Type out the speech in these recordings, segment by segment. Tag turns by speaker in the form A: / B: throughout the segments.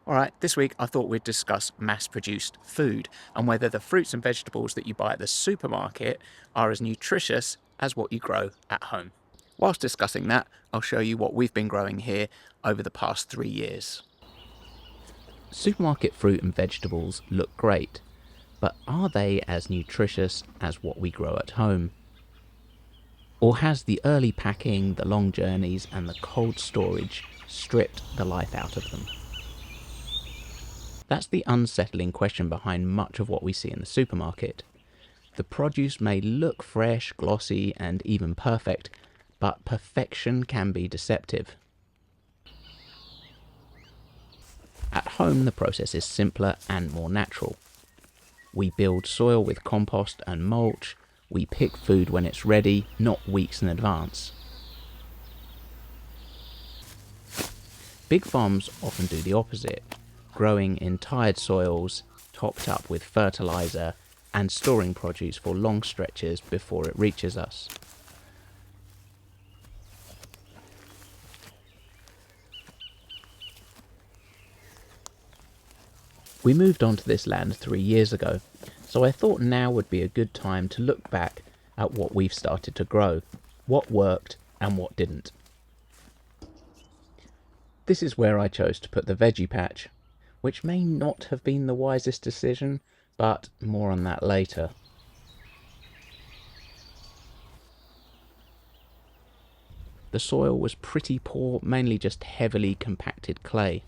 A: Alright, this week I thought we'd discuss mass-produced food and whether the fruits and vegetables that you buy at the supermarket are as nutritious as what you grow at home. Whilst discussing that, I'll show you what we've been growing here over the past 3 years. Supermarket fruit and vegetables look great, but are they as nutritious as what we grow at home? Or has the early packing, the long journeys and the cold storage stripped the life out of them? That's the unsettling question behind much of what we see in the supermarket. The produce may look fresh, glossy, and even perfect, but perfection can be deceptive. At home, the process is simpler and more natural. We build soil with compost and mulch. We pick food when it's ready, not weeks in advance. Big farms often do the opposite, growing in tired soils, topped up with fertilizer, and storing produce for long stretches before it reaches us. We moved onto this land 3 years ago, so I thought now would be a good time to look back at what we've started to grow, what worked and what didn't. This is where I chose to put the veggie patch, which may not have been the wisest decision, but more on that later. The soil was pretty poor, mainly just heavily compacted clay.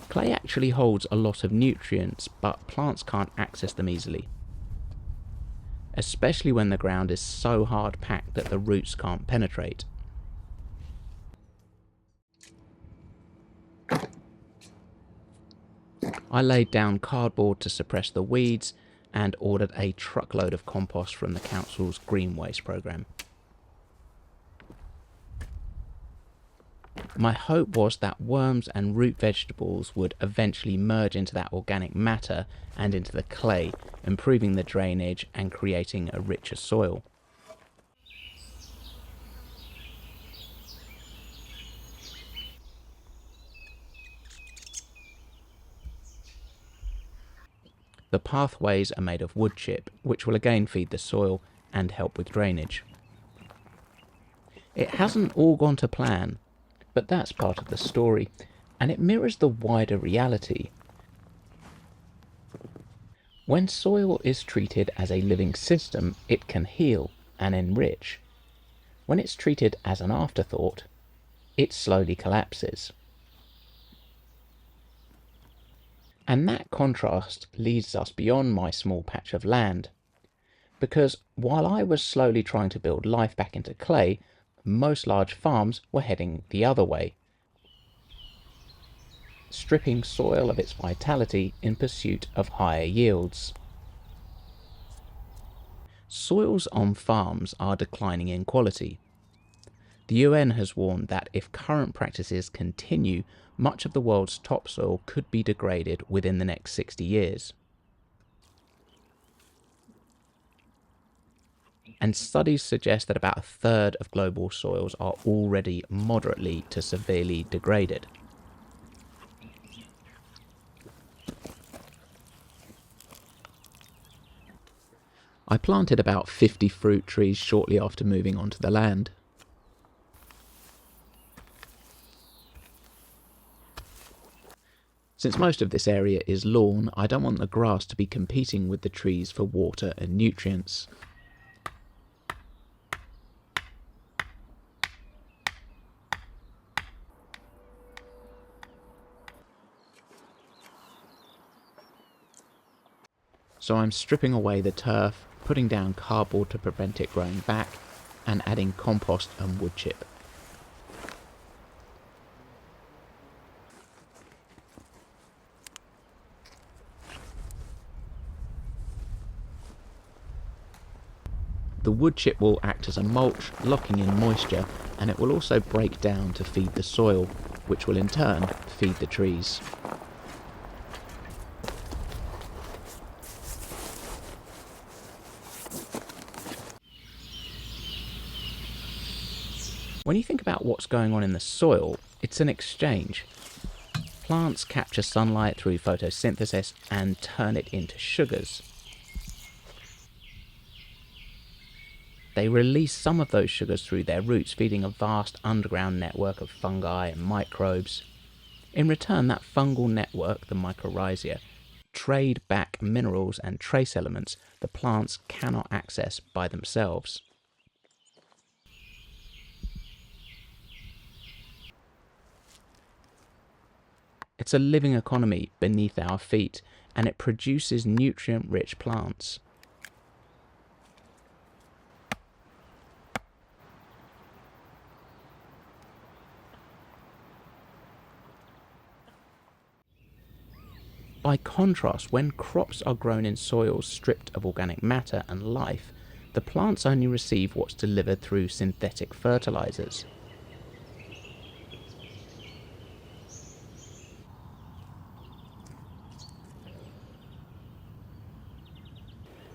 A: Clay actually holds a lot of nutrients, but plants can't access them easily, especially when the ground is so hard packed that the roots can't penetrate. I laid down cardboard to suppress the weeds and ordered a truckload of compost from the council's green waste programme. My hope was that worms and root vegetables would eventually merge into that organic matter and into the clay, improving the drainage and creating a richer soil. The pathways are made of wood chip, which will again feed the soil and help with drainage. It hasn't all gone to plan, but that's part of the story, and it mirrors the wider reality. When soil is treated as a living system, it can heal and enrich. When it's treated as an afterthought, it slowly collapses. And that contrast leads us beyond my small patch of land, because while I was slowly trying to build life back into clay, most large farms were heading the other way, stripping soil of its vitality in pursuit of higher yields. Soils on farms are declining in quality. The UN has warned that if current practices continue, much of the world's topsoil could be degraded within the next 60 years. And studies suggest that about a third of global soils are already moderately to severely degraded. I planted about 50 fruit trees shortly after moving onto the land. Since most of this area is lawn, I don't want the grass to be competing with the trees for water and nutrients. So I'm stripping away the turf, putting down cardboard to prevent it growing back, and adding compost and wood chip. The wood chip will act as a mulch, locking in moisture, and it will also break down to feed the soil, which will in turn feed the trees. When you think about what's going on in the soil, It's an exchange. Plants capture sunlight through photosynthesis and turn it into sugars. They release some of those sugars through their roots, feeding a vast underground network of fungi and microbes. In return, that fungal network, the mycorrhizae, trade back minerals and trace elements the plants cannot access by themselves. It's a living economy beneath our feet, and it produces nutrient-rich plants. By contrast, when crops are grown in soils stripped of organic matter and life, the plants only receive what's delivered through synthetic fertilizers.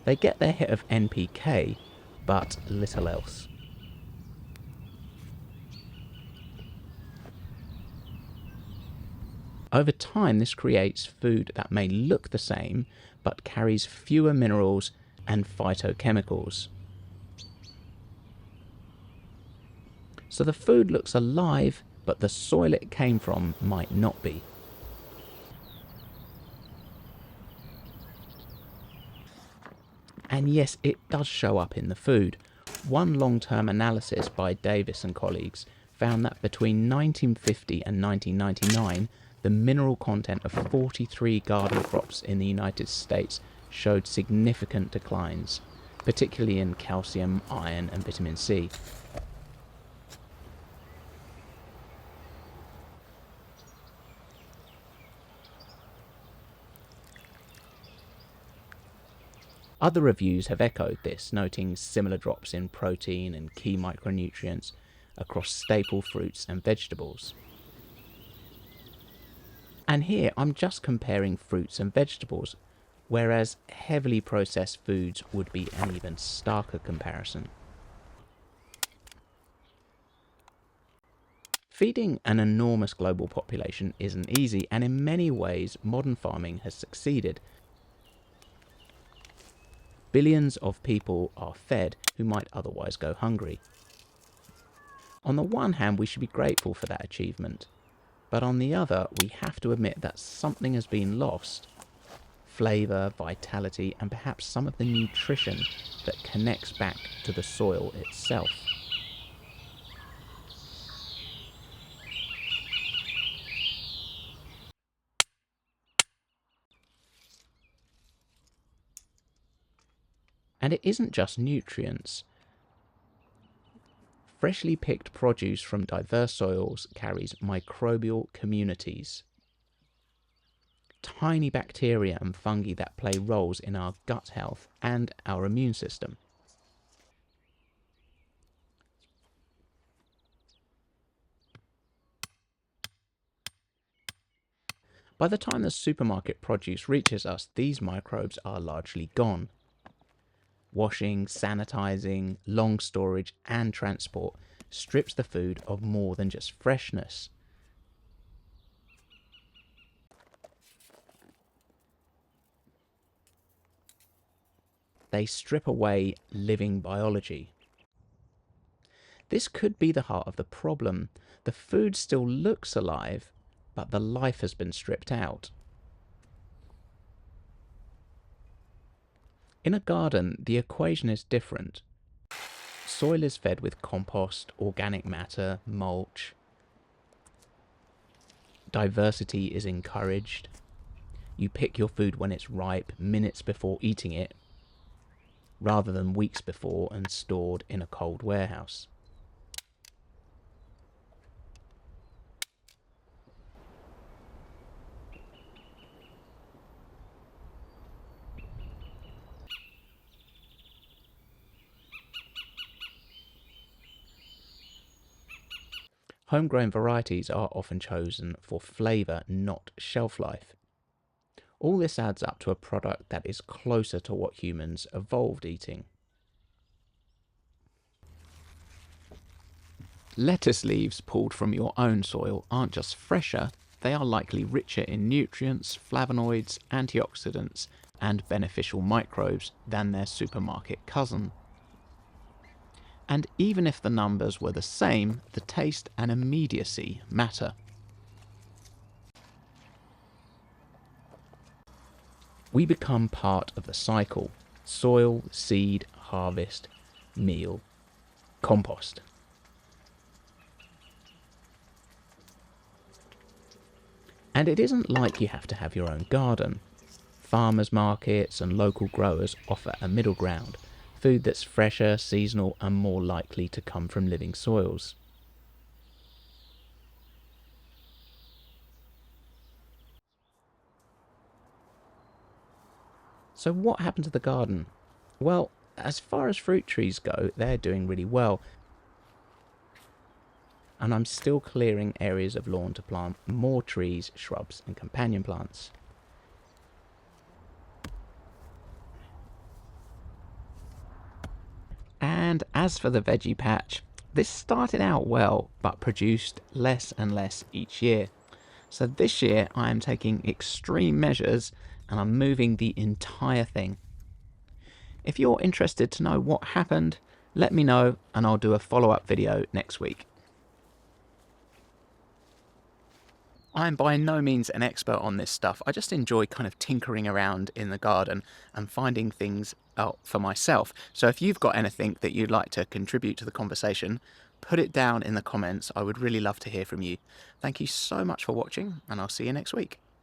A: They get their hit of NPK, but little else. Over time, this creates food that may look the same, but carries fewer minerals and phytochemicals. So the food looks alive, but the soil it came from might not be. And yes, it does show up in the food. One long-term analysis by Davis and colleagues found that between 1950 and 1999, the mineral content of 43 garden crops in the United States showed significant declines, particularly in calcium, iron, and vitamin C. Other reviews have echoed this, noting similar drops in protein and key micronutrients across staple fruits and vegetables. And here I'm just comparing fruits and vegetables, whereas heavily processed foods would be an even starker comparison. Feeding an enormous global population isn't easy, and in many ways modern farming has succeeded. Billions of people are fed who might otherwise go hungry. On the one hand, we should be grateful for that achievement, but on the other, we have to admit that something has been lost. Flavour, vitality, and perhaps some of the nutrition that connects back to the soil itself. And it isn't just nutrients. Freshly picked produce from diverse soils carries microbial communities. Tiny bacteria and fungi that play roles in our gut health and our immune system. By the time the supermarket produce reaches us, these microbes are largely gone. Washing, sanitizing, long storage, and transport strips the food of more than just freshness. They strip away living biology. This could be the heart of the problem. The food still looks alive, but the life has been stripped out. In a garden, the equation is different. Soil is fed with compost, organic matter, mulch. Diversity is encouraged. You pick your food when it's ripe, minutes before eating it, rather than weeks before and stored in a cold warehouse. Homegrown varieties are often chosen for flavour, not shelf life. All this adds up to a product that is closer to what humans evolved eating. Lettuce leaves pulled from your own soil aren't just fresher, they are likely richer in nutrients, flavonoids, antioxidants, and beneficial microbes than their supermarket cousin. And even if the numbers were the same, the taste and immediacy matter. We become part of the cycle: soil, seed, harvest, meal, compost. And it isn't like you have to have your own garden. Farmers markets and local growers offer a middle ground, food that's fresher, seasonal, and more likely to come from living soils. So what happened to the garden? Well, as far as fruit trees go, they're doing really well. And I'm still clearing areas of lawn to plant more trees, shrubs, and companion plants. And as for the veggie patch, this started out well, but produced less and less each year. So this year I am taking extreme measures and I'm moving the entire thing. If you're interested to know what happened, let me know and I'll do a follow-up video next week. I'm by no means an expert on this stuff. I just enjoy kind of tinkering around in the garden and finding things out for myself. So if you've got anything that you'd like to contribute to the conversation, put it down in the comments. I would really love to hear from you. Thank you so much for watching, and I'll see you next week.